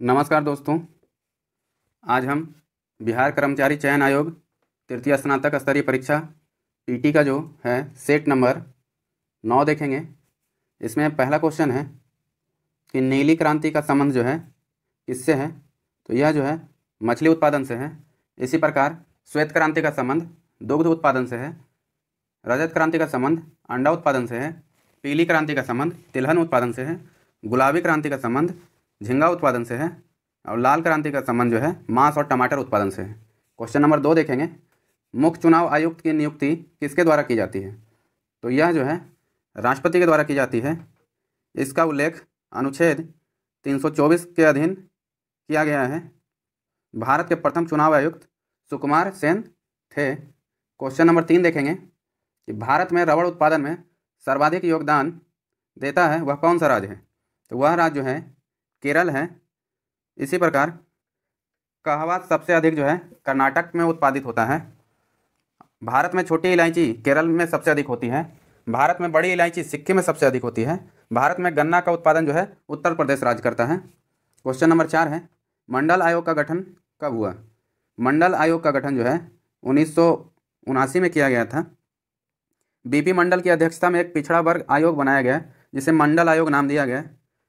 नमस्कार दोस्तों। आज हम बिहार कर्मचारी चयन आयोग तृतीय स्नातक स्तरीय परीक्षा पीटी का जो है सेट नंबर 9 देखेंगे। इसमें पहला क्वेश्चन है कि नीली क्रांति का संबंध जो है किससे है। तो यह जो है मछली उत्पादन से है। इसी प्रकार श्वेत क्रांति का संबंध दुग्ध उत्पादन से है। रजत क्रांति का संबंध अंडा उत्पादन से है। पीली क्रांति का संबंध तिलहन उत्पादन से है। गुलाबी क्रांति का संबंध झींगा उत्पादन से है। और लाल क्रांति का संबंध जो है मांस और टमाटर उत्पादन से है। क्वेश्चन नंबर 2 देखेंगे, मुख्य चुनाव आयुक्त की नियुक्ति किसके द्वारा की जाती है। तो यह जो है राष्ट्रपति के द्वारा की जाती है। इसका उल्लेख अनुच्छेद 324 के अधीन किया गया है। भारत के प्रथम चुनाव आयुक्त सुकुमार सेन थे। क्वेश्चन नंबर 3 देखेंगे कि भारत में रबड़ उत्पादन में सर्वाधिक योगदान देता है वह कौन सा राज्य है। तो वह राज्य जो है केरल है। इसी प्रकार कहवा सबसे अधिक जो है कर्नाटक में उत्पादित होता है। भारत में छोटी इलायची केरल में सबसे अधिक होती है। भारत में बड़ी इलायची सिक्किम में सबसे अधिक होती है। भारत में गन्ना का उत्पादन जो है उत्तर प्रदेश राज्य करता है। क्वेश्चन नंबर 4 है, मंडल आयोग का गठन कब हुआ। मंडल आयोग का गठन जो है 1979 में किया गया था। बीपी मंडल की अध्यक्षता में एक पिछड़ा वर्ग आयोग बनाया गया जिसे मंडल आयोग नाम दिया गया।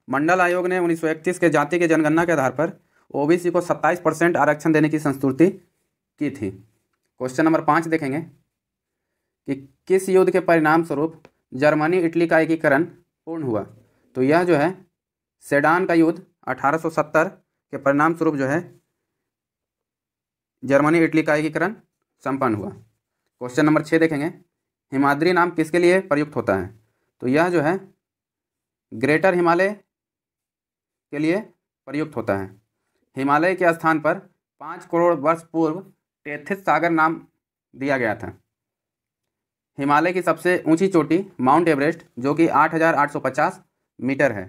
मंडल आयोग ने 1931 के जाति के जनगणना के आधार पर ओबीसी को 27% आरक्षण देने की संस्तुति की थी। क्वेश्चन नंबर 5 देखेंगे कि किस युद्ध के परिणाम स्वरूप जर्मनी इटली का एकीकरण पूर्ण हुआ। तो यह जो है सेडान का युद्ध 1870 के परिणाम स्वरूप जो है जर्मनी इटली का एकीकरण संपन्न हुआ। क्वेश्चन नंबर 6 देखेंगे, हिमाद्री नाम किसके लिए प्रयुक्त होता है। तो यह जो है ग्रेटर हिमालय के लिए प्रयुक्त होता है। हिमालय के स्थान पर 5 करोड़ वर्ष पूर्व टेथिस सागर नाम दिया गया था। हिमालय की सबसे ऊंची चोटी माउंट एवरेस्ट जो कि 8,850 मीटर है।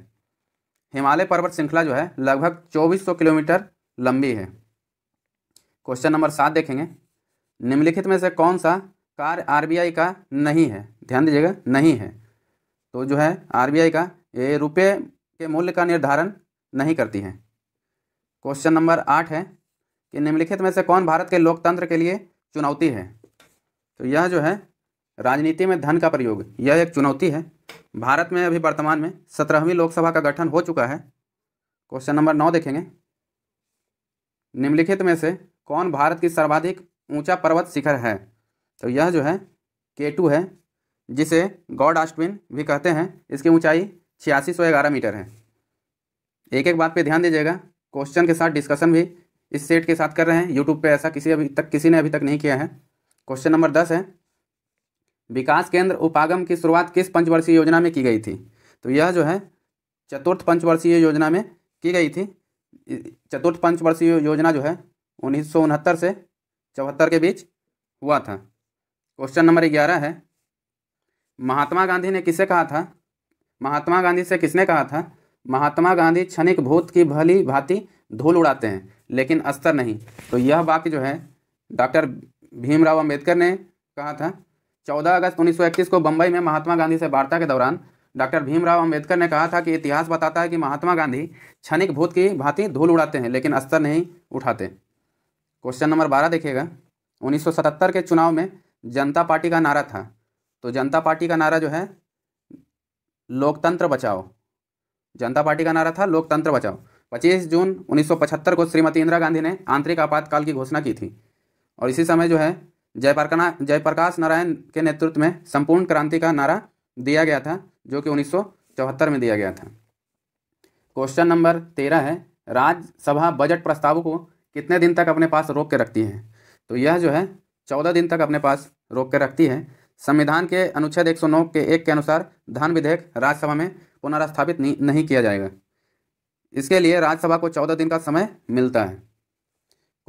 हिमालय पर्वत श्रृंखला जो है लगभग 2400 किलोमीटर लंबी है। क्वेश्चन नंबर 7 देखेंगे, निम्नलिखित में से कौन सा कार्य आरबीआई का नहीं है। ध्यान दीजिएगा, नहीं है। तो जो है आरबीआई का ये रुपये के मूल्य का निर्धारण नहीं करती है। क्वेश्चन नंबर 8 है कि निम्नलिखित में से कौन भारत के लोकतंत्र के लिए चुनौती है। तो यह जो है राजनीति में धन का प्रयोग, यह एक चुनौती है। भारत में अभी वर्तमान में 17वीं लोकसभा का गठन हो चुका है। क्वेश्चन नंबर 9 देखेंगे, निम्नलिखित में से कौन भारत की सर्वाधिक ऊंचा पर्वत शिखर है। तो यह जो है K2 है जिसे गॉड ऑस्टिन भी कहते हैं। इसकी ऊंचाई 8611 मीटर है। एक एक बात पे ध्यान दीजिएगा। क्वेश्चन के साथ डिस्कशन भी इस सेट के साथ कर रहे हैं। यूट्यूब पे ऐसा किसी ने अभी तक नहीं किया है। क्वेश्चन नंबर 10 है, विकास केंद्र उपागम की शुरुआत किस पंचवर्षीय योजना में की गई थी। तो यह जो है चतुर्थ पंचवर्षीय योजना में की गई थी। चतुर्थ पंचवर्षीय योजना जो है 1969 से 74 के बीच हुआ था। क्वेश्चन नंबर 11 है, महात्मा गांधी ने किसे कहा था। महात्मा गांधी से किसने कहा था, महात्मा गांधी क्षणिक भूत की भली भांति धूल उड़ाते हैं लेकिन अस्तर नहीं। तो यह वाक्य जो है डॉक्टर भीमराव अंबेडकर ने कहा था। 14 अगस्त 1921 को बंबई में महात्मा गांधी से वार्ता के दौरान डॉक्टर भीमराव अंबेडकर ने कहा था कि इतिहास बताता है कि महात्मा गांधी क्षणिक भूत की भांति धूल उड़ाते हैं लेकिन अस्तर नहीं उठाते। क्वेश्चन नंबर 12 देखिएगा, 1977 के चुनाव में जनता पार्टी का नारा था। तो जनता पार्टी का नारा जो है लोकतंत्र बचाओ। जनता पार्टी का नारा था लोकतंत्र बचाओ। 25 जून 1975 को श्रीमती इंदिरा गांधी ने आंतरिक आपातकाल की घोषणा की थी। और इसी समय जो है जयप्रकाश नारायण के नेतृत्व में संपूर्ण क्रांति का नारा दिया गया था जो कि 1974 में दिया गया था। क्वेश्चन नंबर 13 है, राज्यसभा बजट प्रस्तावों को कितने दिन तक अपने पास रोक के रखती है। तो यह जो है 14 दिन तक अपने पास रोक के रखती है। संविधान के अनुच्छेद 109 के 1 के अनुसार धन विधेयक राज्यसभा में पुनर्स्थापित नहीं किया जाएगा। इसके लिए राज्यसभा को 14 दिन का समय मिलता है।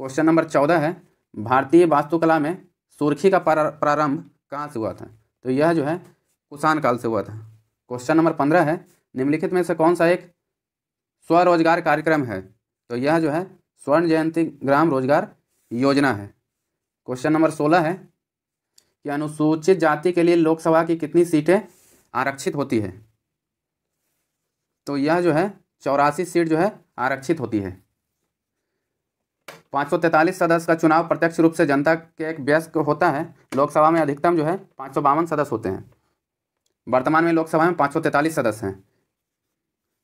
क्वेश्चन नंबर 14 है, भारतीय वास्तुकला में सुर्खी का प्रारंभ कहाँ से हुआ था। तो यह जो है कुषाण काल से हुआ था। क्वेश्चन नंबर 15 है, निम्नलिखित में से कौन सा एक स्वरोजगार कार्यक्रम है। तो यह जो है स्वर्ण जयंती ग्राम रोजगार योजना है। क्वेश्चन नंबर 16 है कि अनुसूचित जाति के लिए लोकसभा की कितनी सीटें आरक्षित होती है। तो यह जो है 84 सीट जो है आरक्षित होती है। 543 सदस्य का चुनाव प्रत्यक्ष रूप से जनता के एक वयस्क होता है। लोकसभा में अधिकतम जो है 552 सदस्य होते हैं। वर्तमान में लोकसभा में 543 सदस्य हैं।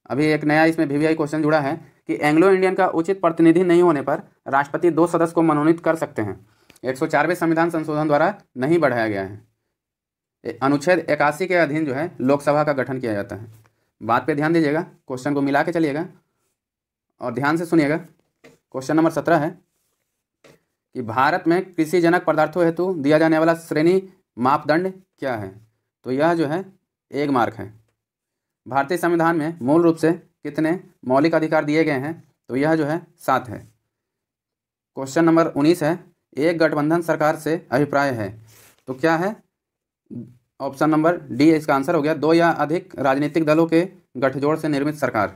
अभी एक नया इसमें वीवीआई क्वेश्चन जुड़ा है कि एंग्लो इंडियन का उचित प्रतिनिधि नहीं होने पर राष्ट्रपति 2 सदस्य को मनोनीत कर सकते हैं। 104वें संविधान संशोधन द्वारा नहीं बढ़ाया गया है। अनुच्छेद 81 के अधीन जो है लोकसभा का गठन किया जाता है। बात पे ध्यान दीजिएगा, क्वेश्चन को मिला के चलिएगा और ध्यान से सुनिएगा। क्वेश्चन नंबर 17 है कि भारत में कृषि जनक पदार्थों हेतु दिया जाने वाला श्रेणी मापदंड क्या है। तो यह जो है 1 मार्क है। भारतीय संविधान में मूल रूप से कितने मौलिक अधिकार दिए गए हैं। तो यह जो है 7 है। क्वेश्चन नंबर 19 है, एक गठबंधन सरकार से अभिप्राय है। तो क्या है, ऑप्शन नंबर डी इसका आंसर हो गया, 2 या अधिक राजनीतिक दलों के गठजोड़ से निर्मित सरकार।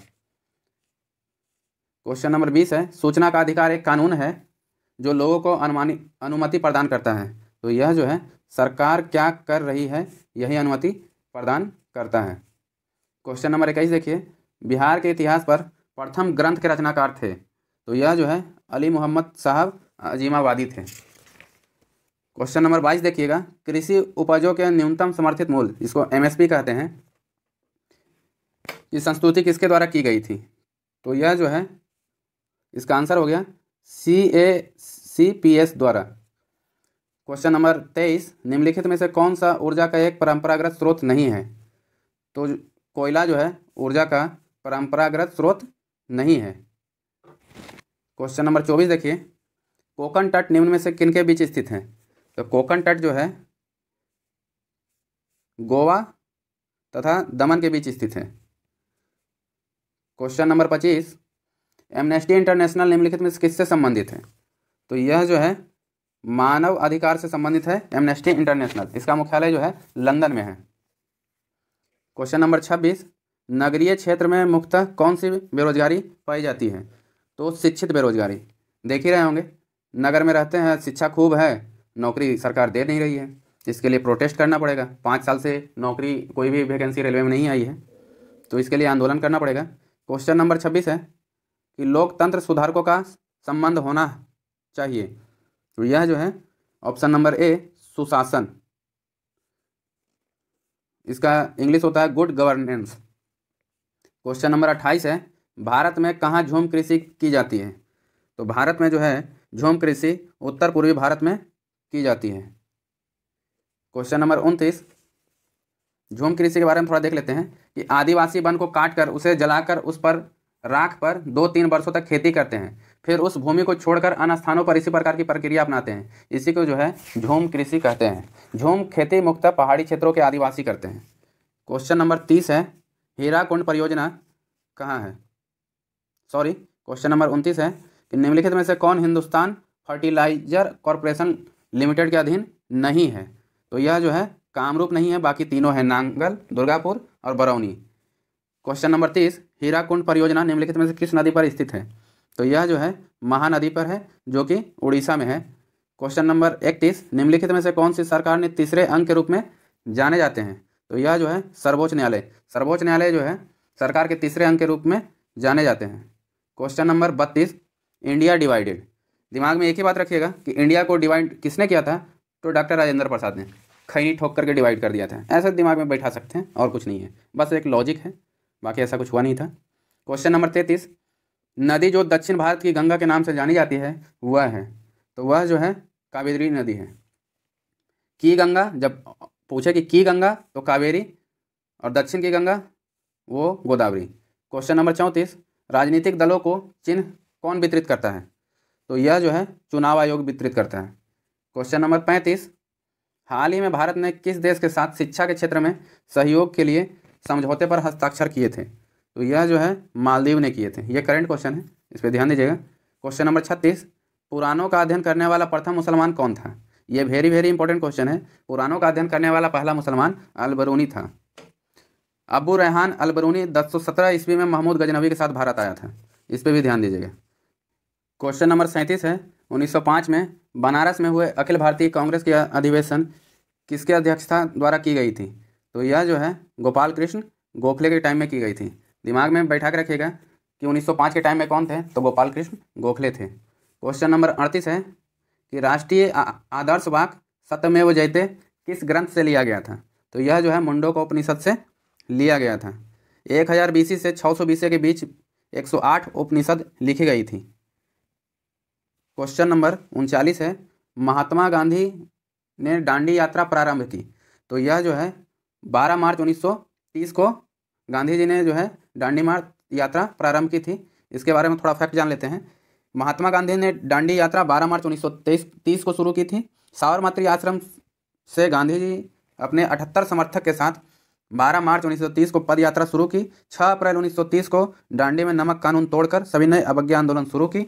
क्वेश्चन नंबर 20 है, सूचना का अधिकार एक कानून है जो लोगों को अनुमति प्रदान करता है। तो यह जो है सरकार क्या कर रही है, यही अनुमति प्रदान करता है। क्वेश्चन नंबर 21 देखिए, बिहार के इतिहास पर प्रथम ग्रंथ के रचनाकार थे। तो यह जो है अली मोहम्मद साहब अजीमाबादी थे। क्वेश्चन नंबर 22 देखिएगा, कृषि उपजों के न्यूनतम समर्थित मूल्य, इसको एमएसपी कहते हैं, की संस्तुति किसके द्वारा की गई थी। तो यह जो है इसका आंसर हो गया CACPS द्वारा। क्वेश्चन नंबर 23, निम्नलिखित में से कौन सा ऊर्जा का एक परंपरागत स्रोत नहीं है। तो कोयला जो है ऊर्जा का परंपरागत स्रोत नहीं है। क्वेश्चन नंबर 24 देखिए, कोंकण तट निम्न में से किनके बीच स्थित है। तो कोंकण तट जो है गोवा तथा दमन के बीच स्थित है। क्वेश्चन नंबर 25, एमनेस्टी इंटरनेशनल निम्नलिखित में से किससे संबंधित है। तो यह जो है मानव अधिकार से संबंधित है एमनेस्टी इंटरनेशनल। इसका मुख्यालय जो है लंदन में है। क्वेश्चन नंबर 26, नगरीय क्षेत्र में मुख्यतः कौन सी बेरोजगारी पाई जाती है। तो शिक्षित बेरोजगारी। देख ही रहे होंगे, नगर में रहते हैं, शिक्षा खूब है, नौकरी सरकार दे नहीं रही है, इसके लिए प्रोटेस्ट करना पड़ेगा। 5 साल से नौकरी कोई भी वैकेंसी रेलवे में नहीं आई है, तो इसके लिए आंदोलन करना पड़ेगा। क्वेश्चन नंबर 26 है कि लोकतंत्र सुधारकों का संबंध होना चाहिए। तो यह जो है ऑप्शन नंबर ए सुशासन, इसका इंग्लिश होता है गुड गवर्नेंस। क्वेश्चन नंबर 28 है, भारत में कहाँ झूम कृषि की जाती है। तो भारत में जो है झूम कृषि उत्तर पूर्वी भारत में की जाती है। क्वेश्चन नंबर 29, झूम कृषि के बारे में थोड़ा देख लेते हैं कि आदिवासी वन को काटकर उसे जलाकर उस पर राख पर 2-3 वर्षों तक खेती करते हैं, फिर उस भूमि को छोड़कर अन्य स्थानों पर इसी प्रकार की प्रक्रिया अपनाते हैं। इसी को जो है झूम कृषि कहते हैं। झूम खेती मुख्यतः पहाड़ी क्षेत्रों के आदिवासी करते हैं। क्वेश्चन नंबर 30 है, हीराकुंड परियोजना कहाँ है। क्वेश्चन नंबर 29 है कि निम्नलिखित में से कौन हिंदुस्तान फर्टिलाइजर कॉरपोरेशन लिमिटेड के अधीन नहीं है। तो यह जो है कामरूप नहीं है, बाकी तीनों है, नांगल, दुर्गापुर और बरौनी। क्वेश्चन नंबर 30, हीराकुंड परियोजना निम्नलिखित में से किस नदी पर स्थित है। तो यह जो है महानदी पर है, जो कि उड़ीसा में है। क्वेश्चन नंबर 31, निम्नलिखित में से कौन सी सरकार ने तीसरे अंग के रूप में जाने जाते हैं। तो यह जो है सर्वोच्च न्यायालय। सर्वोच्च न्यायालय जो है सरकार के तीसरे अंग के रूप में जाने जाते हैं। Question number 32, India divided. दिमाग में एक ही बात रखिएगा कि इंडिया को डिवाइड किसने किया था। तो डॉक्टर राजेंद्र प्रसाद ने खैनी ठोक करके डिवाइड कर दिया था। ऐसे दिमाग में बैठा सकते हैं, और कुछ नहीं है, बस एक लॉजिक है, बाकी ऐसा कुछ हुआ नहीं था। क्वेश्चन नंबर 33, नदी जो दक्षिण भारत की गंगा के नाम से जानी जाती है वह है। तो वह जो है कावेरी नदी है। की गंगा, जब पूछे कि की गंगा तो कावेरी, और दक्षिण की गंगा वो गोदावरी। क्वेश्चन नंबर 34, राजनीतिक दलों को चिन्ह कौन वितरित करता है। तो यह जो है चुनाव आयोग वितरित करता है। क्वेश्चन नंबर 35, हाल ही में भारत ने किस देश के साथ शिक्षा के क्षेत्र में सहयोग के लिए समझौते पर हस्ताक्षर किए थे। तो यह जो है मालदीव ने किए थे। यह करंट क्वेश्चन है, इस पर ध्यान दीजिएगा। क्वेश्चन नंबर 36, पुराणों का अध्ययन करने वाला प्रथम मुसलमान कौन था। यह वेरी वेरी इंपॉर्टेंट क्वेश्चन है। पुराणों का अध्ययन करने वाला पहला मुसलमान अल-बरूनी था। अबू रेहान अल-बरूनी 1017 ईस्वी में महमूद गजनवी के साथ भारत आया था। इस पर भी ध्यान दीजिएगा। क्वेश्चन नंबर 37 है, 1905 में बनारस में हुए अखिल भारतीय कांग्रेस की अधिवेशन किसके अध्यक्षता द्वारा की गई थी। तो यह जो है गोपाल कृष्ण गोखले के टाइम में की गई थी। दिमाग में बैठा के रखिएगा कि 1905 के टाइम में कौन थे, तो गोपाल कृष्ण गोखले थे। क्वेश्चन नंबर 38 है कि राष्ट्रीय आदर्श वाक्य सत्यमेव जयते किस ग्रंथ से लिया गया था, तो यह जो है मुंडकोपनिषद से लिया गया था। 1000 BC से 600 BC के बीच 108 उपनिषद लिखी गई थी। क्वेश्चन नंबर 39 है महात्मा गांधी ने दांडी यात्रा प्रारंभ की, तो यह जो है 12 मार्च 1930 को गांधी जी ने जो है दांडी मार्च यात्रा प्रारंभ की थी। इसके बारे में थोड़ा फैक्ट जान लेते हैं। महात्मा गांधी ने दांडी यात्रा 12 मार्च 1930 को शुरू की थी। साबरमती आश्रम से गांधी जी अपने 78 समर्थक के साथ 12 मार्च 1930 को पद यात्रा शुरू की। 6 अप्रैल 1930 को दांडी में नमक कानून तोड़कर सविनय अवज्ञा आंदोलन शुरू की।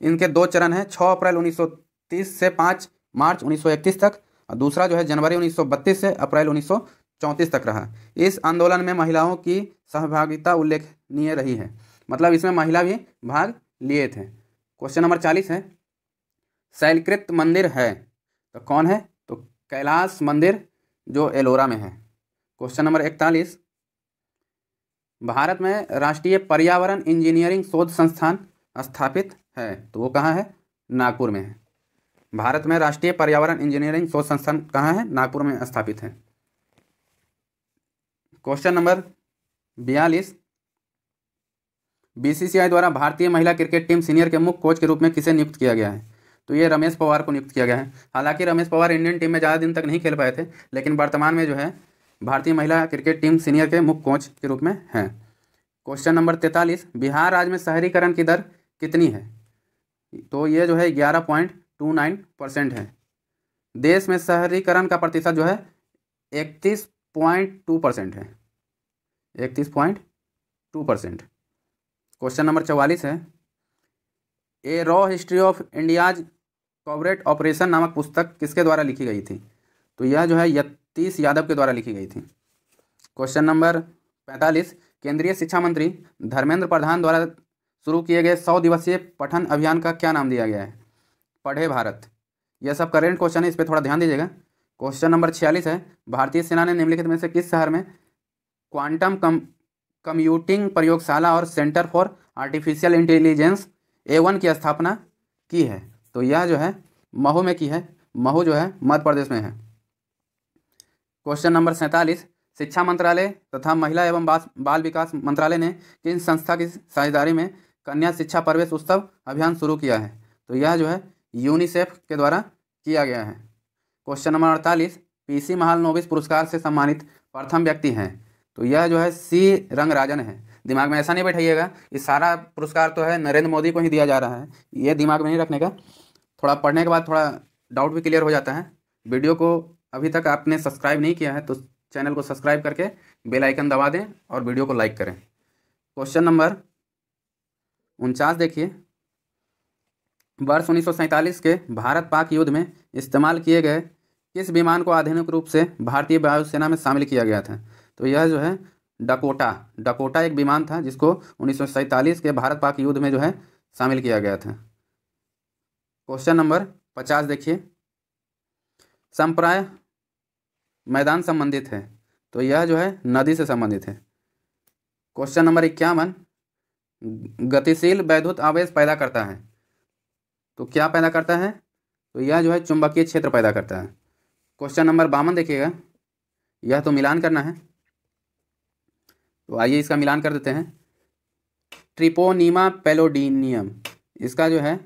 इनके 2 चरण हैं, 6 अप्रैल 1930 से 5 मार्च 1931 तक, और दूसरा जो है जनवरी 1932 से अप्रैल 1934 तक रहा। इस आंदोलन में महिलाओं की सहभागिता उल्लेखनीय रही है, मतलब इसमें महिला भी भाग लिए थे। क्वेश्चन नंबर 40 है शैलकृत मंदिर है तो कौन है, तो कैलाश मंदिर जो एलोरा में है। क्वेश्चन नंबर 41 भारत में राष्ट्रीय पर्यावरण इंजीनियरिंग शोध संस्थान स्थापित है, तो वो कहाँ है, नागपुर में है। भारत में राष्ट्रीय पर्यावरण इंजीनियरिंग शोध संस्थान कहाँ है, नागपुर में स्थापित है। क्वेश्चन नंबर 42 BCCI द्वारा भारतीय महिला क्रिकेट टीम सीनियर के मुख्य कोच के रूप में किसे नियुक्त किया गया है, तो ये रमेश पवार को नियुक्त किया गया है। हालांकि रमेश पवार इंडियन टीम में ज़्यादा दिन तक नहीं खेल पाए थे, लेकिन वर्तमान में जो है भारतीय महिला क्रिकेट टीम सीनियर के मुख्य कोच के रूप में हैं। क्वेश्चन नंबर 43 बिहार राज्य में शहरीकरण की दर कितनी है, तो ये जो है 11.29% है। देश में शहरीकरण का प्रतिशत जो है 31.2% है, 31.2%। क्वेश्चन नंबर 44 है a raw history of India's corporate operation नामक पुस्तक किसके द्वारा लिखी गई थी, तो यह जो है यतीश यादव के द्वारा लिखी गई थी। क्वेश्चन नंबर 45 केंद्रीय शिक्षा मंत्री धर्मेंद्र प्रधान द्वारा शुरू किए गए 100 दिवसीय पठन अभियान का क्या नाम दिया गया है, पढ़े भारत। यह सब करेंट क्वेश्चन है, इस पर थोड़ा ध्यान दीजिएगा। क्वेश्चन नंबर 46 है भारतीय सेना ने निम्नलिखित में से किस शहर में क्वांटम कंप्यूटिंग प्रयोगशाला और centre for artificial intelligence A1 की स्थापना की है, तो यह जो है महू में की है। महू जो है मध्य प्रदेश में है। क्वेश्चन नंबर 47 शिक्षा मंत्रालय तथा महिला एवं बाल विकास मंत्रालय ने किन संस्था की साझेदारी में कन्या शिक्षा प्रवेश उत्सव अभियान शुरू किया है, तो यह जो है यूनिसेफ के द्वारा किया गया है। क्वेश्चन नंबर 48 PC महालनोबिस पुरस्कार से सम्मानित प्रथम व्यक्ति हैं, तो यह जो है C रंगराजन है। दिमाग में ऐसा नहीं बैठाइएगा इस सारा पुरस्कार तो है नरेंद्र मोदी को ही दिया जा रहा है, ये दिमाग में नहीं रखने का। थोड़ा पढ़ने के बाद थोड़ा डाउट भी क्लियर हो जाता है। वीडियो को अभी तक आपने सब्सक्राइब नहीं किया है तो चैनल को सब्सक्राइब करके बेल आइकन दबा दें और वीडियो को लाइक करें। क्वेश्चन नंबर 49 देखिए वर्ष 1947 के भारत पाक युद्ध में इस्तेमाल किए गए किस विमान को आधुनिक रूप से भारतीय वायुसेना में शामिल किया गया था, तो यह जो है डकोटा एक विमान था जिसको 1947 के भारत पाक युद्ध में जो है शामिल किया गया था। क्वेश्चन नंबर 50 देखिए संप्राय मैदान संबंधित है, तो यह जो है नदी से संबंधित है। क्वेश्चन नंबर 51 गतिशील वैद्युत आवेश पैदा करता है, तो क्या पैदा करता है, तो यह जो है चुंबकीय क्षेत्र पैदा करता है। क्वेश्चन नंबर 52 देखिएगा, यह तो मिलान करना है, तो आइए इसका मिलान कर देते हैं। ट्रिपोनीमा पैलोडिनियम इसका जो है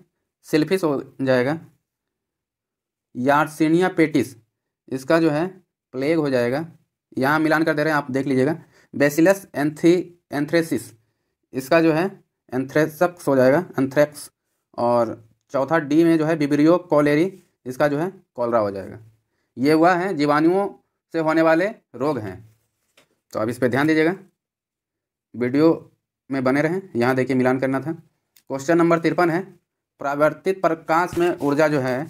सिल्फिस हो जाएगा। यार्सिनिया पेटिस इसका जो है प्लेग हो जाएगा। यहाँ मिलान कर दे रहे हैं, आप देख लीजिएगा। बेसिलस एंथ्रेसिस इसका जो है एंथ्रेक्स हो जाएगा, एंथ्रेक्स। और चौथा डी में जो है विब्रियो कॉलेरी इसका जो है कॉलरा हो जाएगा। ये वह हैं जीवाणुओं से होने वाले रोग हैं, तो अब इस पर ध्यान दीजिएगा, वीडियो में बने रहें। यहाँ देखिए मिलान करना था। क्वेश्चन नंबर 53 है परावर्तित प्रकाश में ऊर्जा जो है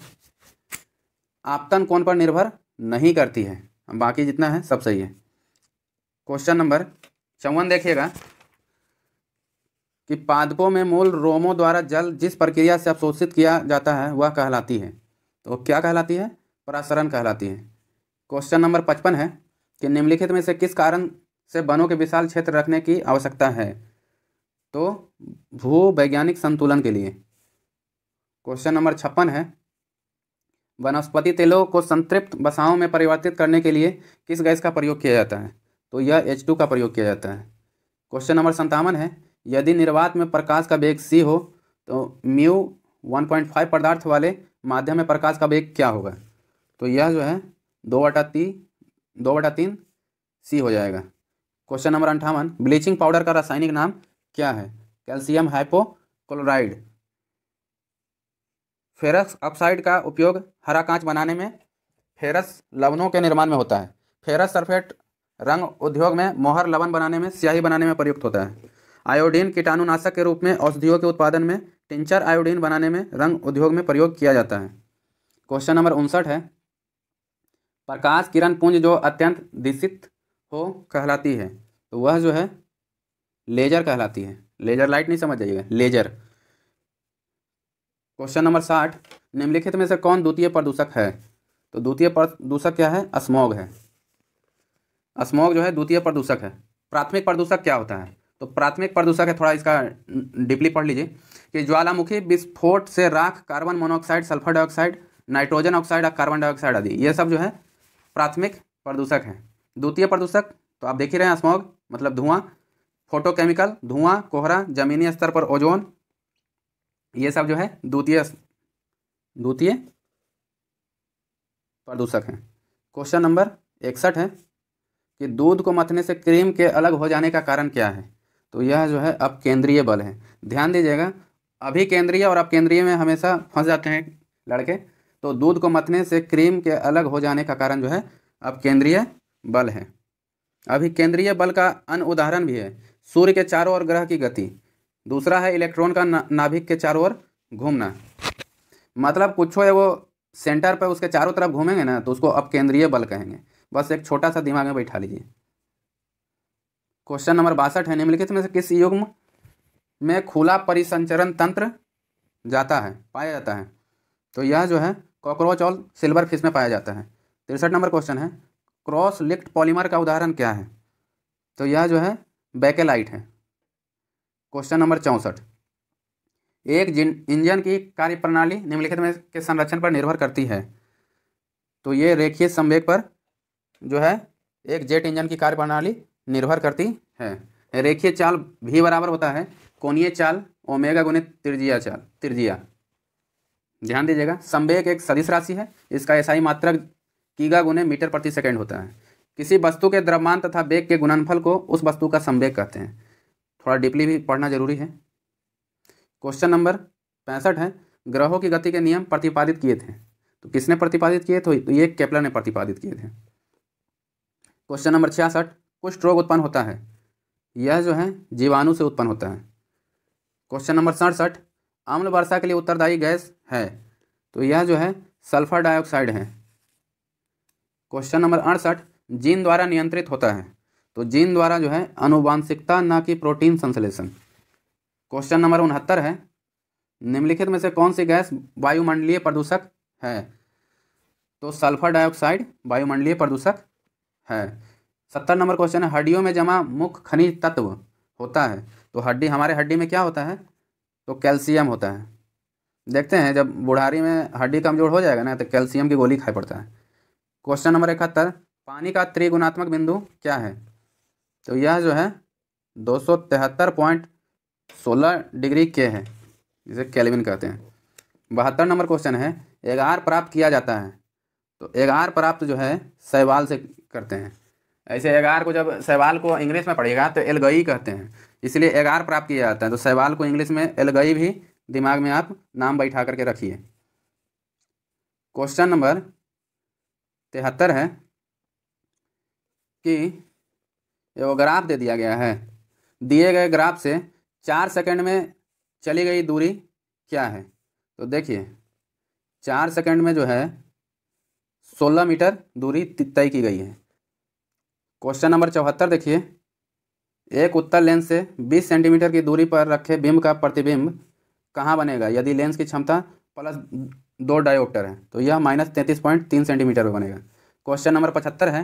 आपतन कोण पर निर्भर नहीं करती है, बाकी जितना है सब सही है। क्वेश्चन नंबर 54 देखिएगा कि पादपों में मूल रोमों द्वारा जल जिस प्रक्रिया से अवशोषित किया जाता है वह कहलाती है, तो क्या कहलाती है, परासरण कहलाती है। क्वेश्चन नंबर 55 है कि निम्नलिखित में से किस कारण से वनों के विशाल क्षेत्र रखने की आवश्यकता है, तो भूवैज्ञानिक संतुलन के लिए। क्वेश्चन नंबर 56 है, वनस्पति तेलों को संतृप्त वसाओं में परिवर्तित करने के लिए किस गैस का प्रयोग किया जाता है? तो यह H2 का प्रयोग किया जाता है। क्वेश्चन नंबर 57 है, यदि निर्वात में प्रकाश का वेग c हो तो म्यू 1.5 पदार्थ वाले माध्यम में प्रकाश का वेग क्या होगा? तो यह जो है 2/3 c हो जाएगा। क्वेश्चन नंबर 58, ब्लीचिंग पाउडर का रासायनिक नाम क्या है? Calcium hypochloride. फेरस ऑक्साइड का उपयोग हरा कांच बनाने में, फेरस लवणों के निर्माण में होता है। फेरस सल्फेट रंग उद्योग में, मोहर लवण बनाने में, स्याही बनाने में प्रयुक्त होता है। आयोडीन कीटाणुनाशक के रूप में औषधियों के उत्पादन में, टिंचर आयोडीन बनाने में, रंग उद्योग में प्रयोग किया जाता है। क्वेश्चन नंबर 59 है, प्रकाश किरण पुंज जो अत्यंत दिशित हो कहलाती है, तो वह जो है लेजर कहलाती है। लेजर लाइट नहीं समझ जाइएगा, लेजर। क्वेश्चन नंबर 60, निम्नलिखित में से कौन द्वितीय प्रदूषक है? तो द्वितीय प्रदूषक क्या है? स्मॉग है। स्मॉग जो है द्वितीय प्रदूषक है। प्राथमिक प्रदूषक क्या होता है? तो प्राथमिक प्रदूषक है, थोड़ा इसका डीपली पढ़ लीजिए, कि ज्वालामुखी विस्फोट से राख, carbon monoxide, sulphur dioxide, nitrogen oxide और कार्बन डाइऑक्साइड आदि, ये सब जो है प्राथमिक प्रदूषक हैं। द्वितीय प्रदूषक तो आप देख ही रहे हैं, स्मॉग मतलब धुआं, फोटोकेमिकल धुआं, कोहरा, जमीनी स्तर पर ओजोन, ये सब जो है द्वितीय प्रदूषक हैं। क्वेश्चन नंबर 61 है कि दूध को मथने से क्रीम के अलग हो जाने का कारण क्या है? तो यह जो है अपकेंद्रीय बल है। ध्यान दीजिएगा, अभिकेंद्रीय और अपकेंद्रीय में हमेशा फंस जाते हैं लड़के। तो दूध को मथने से क्रीम के अलग हो जाने का कारण जो है अपकेंद्रीय बल है। अभिकेंद्रीय बल का अन्य उदाहरण भी है, सूर्य के चारों ओर ग्रह की गति। दूसरा है इलेक्ट्रॉन का नाभिक के चारों ओर घूमना। मतलब कुछ है वो सेंटर पर उसके चारों तरफ घूमेंगे ना, तो उसको अपकेंद्रीय बल कहेंगे। बस एक छोटा सा दिमाग में बैठा लीजिए। क्वेश्चन नंबर 62 है, निम्नलिखित में से किस युग्म में खुला परिसंचरण तंत्र पाया जाता है? तो यह जो है कॉकरोच और सिल्वर फिश में पाया जाता है। 63 नंबर क्वेश्चन है, क्रॉस लिंक्ड पॉलीमर का उदाहरण क्या है? तो यह जो है बेकेलाइट है। क्वेश्चन नंबर 64, एक इंजन की कार्यप्रणाली निम्नलिखित में के संरक्षण पर निर्भर करती है? तो ये रेखीय संवेग पर जो है एक जेट इंजन की कार्यप्रणाली निर्भर करती है। रेखीय चाल भी बराबर होता है कोणीय चाल ओमेगा गुणित त्रिज्या। ध्यान दीजिएगा, संवेग एक सदिश राशि है, इसका एसआई मात्रक गीगा गुने मीटर प्रति सेकेंड होता है। किसी वस्तु के द्रव्यमान तथा वेग के गुणनफल को उस वस्तु का संवेग कहते हैं। थोड़ा डीपली भी पढ़ना जरूरी है। क्वेश्चन नंबर 65 है, ग्रहों की गति के नियम प्रतिपादित किए थे? तो किसने प्रतिपादित किए? तो ये केपलर ने प्रतिपादित किए थे। क्वेश्चन नंबर 66, कुष्ठ रोग उत्पन्न होता है? यह जो है जीवाणु से उत्पन्न होता है। क्वेश्चन नंबर 67, अम्ल वर्षा के लिए उत्तरदायी गैस है? तो यह जो है सल्फर डाइऑक्साइड है। क्वेश्चन नंबर 68, जीन द्वारा नियंत्रित होता है? तो जीन द्वारा जो है आनुवांशिकता, ना कि प्रोटीन संश्लेषण। क्वेश्चन नंबर 69 है, निम्नलिखित में से कौन सी गैस वायुमंडलीय प्रदूषक है? तो सल्फर डाइऑक्साइड वायुमंडलीय प्रदूषक है। 70 नंबर क्वेश्चन है, हड्डियों में जमा मुख्य खनिज तत्व होता है? तो हमारे हड्डी में क्या होता है? तो कैल्शियम होता है। देखते हैं जब बुढ़ारी में हड्डी कमजोर हो जाएगा ना, तो कैल्शियम की गोली खाई पड़ता है। क्वेश्चन नंबर 71, पानी का त्रिगुणात्मक बिंदु क्या है? तो यह जो है 273.16 डिग्री के है, जिसे केल्विन कहते हैं। 72 नंबर क्वेश्चन है, एगार प्राप्त किया जाता है? तो एगार प्राप्त जो है शैवाल से करते हैं। ऐसे एगार को जब शैवाल को इंग्लिश में पढ़िएगा तो एलगई कहते हैं, इसलिए एगार प्राप्त किया जाता है। तो शैवाल को इंग्लिश में एलगई भी दिमाग में आप नाम बैठा करके रखिए। क्वेश्चन नंबर 73 है कि वो ग्राफ दे दिया गया है, दिए गए ग्राफ से 4 सेकंड में चली गई दूरी क्या है? तो देखिए 4 सेकंड में जो है 16 मीटर दूरी तय की गई है। क्वेश्चन नंबर 74 देखिए, एक उत्तल लेंस से 20 सेंटीमीटर की दूरी पर रखे बिंब का प्रतिबिंब कहाँ बनेगा यदि लेंस की क्षमता +2 डायोप्टर है? तो यह -33.3 सेंटीमीटर में बनेगा। क्वेश्चन नंबर 75 है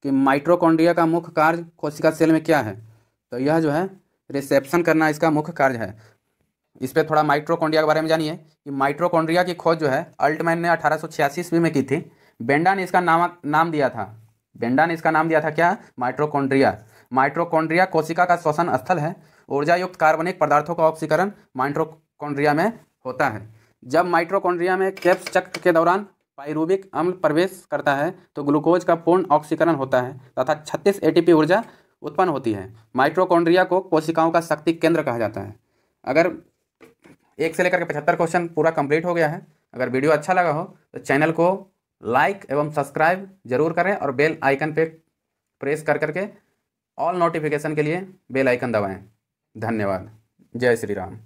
कि माइटोकॉन्ड्रिया का मुख्य कार्य कोशिका सेल में क्या है? तो यह जो है रिसेप्शन करना इसका मुख्य कार्य है। इस पर थोड़ा माइटोकॉन्ड्रिया के बारे में जानिए कि माइटोकॉन्ड्रिया की खोज जो है अल्टमैन ने 1886 ईस्वी में की थी। बेंडा ने इसका नाम दिया था। बेंडा ने इसका नाम दिया था क्या? माइटोकॉन्ड्रिया। माइटोकॉन्ड्रिया कोशिका का श्वसन स्थल है। ऊर्जा युक्त कार्बनिक पदार्थों का ऑक्सीकरण माइटोकॉन्ड्रिया में होता है। जब माइटोकॉन्ड्रिया में क्रेब्स चक्र के दौरान पाइरूविक अम्ल प्रवेश करता है तो ग्लूकोज का पूर्ण ऑक्सीकरण होता है तथा 36 एटीपी ऊर्जा उत्पन्न होती है। माइटोकॉन्ड्रिया को कोशिकाओं का शक्ति केंद्र कहा जाता है। अगर 1 से लेकर के 75 क्वेश्चन पूरा कंप्लीट हो गया है। अगर वीडियो अच्छा लगा हो तो चैनल को लाइक एवं सब्सक्राइब जरूर करें और बेल आइकन पे प्रेस कर करके ऑल नोटिफिकेशन के लिए बेल आइकन दबाएं। धन्यवाद। जय श्री राम।